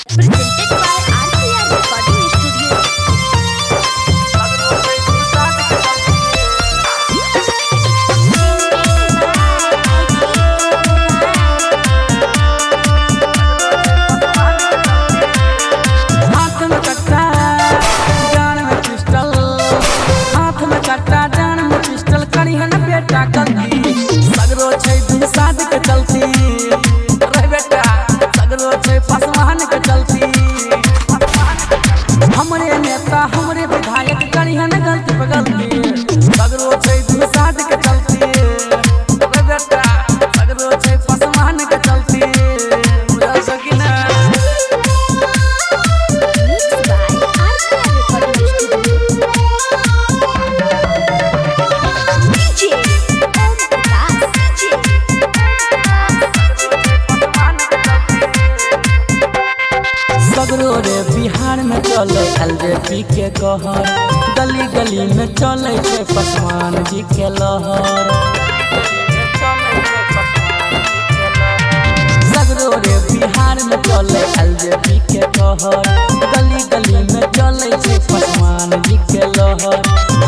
Presented by RCR Recording Studio. हाथ में कट्टा जान में पिस्टल, हाथ में कट्टा जान में पिस्टल, करी है ना बेटा गलती, सगरो छै दिन शादी के चलती रे बेटा, सगरो छै पसवान के चलती। हमरे नेता हमरे विधायक करी है ना गलती पे गलती, सगरो छै दिन शादी के चलती रे बेटा, सगरो छै पसवान के चलती। बुझल छ कि ना? Mixed by RCR Recording Studio. DJ Om Prakash, सगरो रे बिहार में चले एलजेपी के कहर, गली गली में चले छै पसवान जी के लहर। सगरो रे बिहार में चले एलजेपी के कहर, गली गली में चले छै पसवान जी के लहर।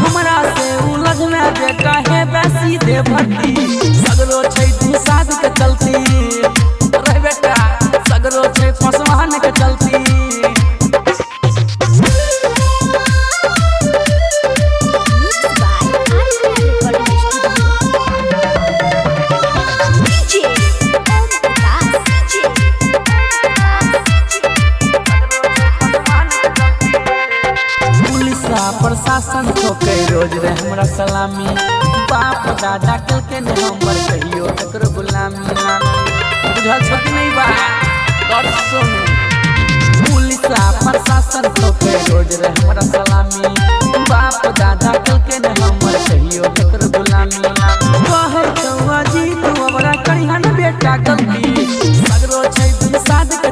हमरा से उलझ में बेटा है बेसी दे भर्ती, सगरो छै दूसाद के चलती रे बेटा, सगरो छै पसवान के चलती। mixed by RCR Recording Studio. DJ Om Prakash, पुलिसा प्रशासन ठोके रोज रे हमरा सलामी, बाप दादा कल के ने हमर कहियो एकरो गुलामी। बुझल छ कि नहीं बा? गौर से सुन। पुलिसा प्रशासन ठोके रोज रे हमरा सलामी, बाप दादा कल के ने हमर कहियो एकरो गुलामी। कहे तो जी तू हमरा करिहा न बेटा गलती, सगरो छै दिन शादी के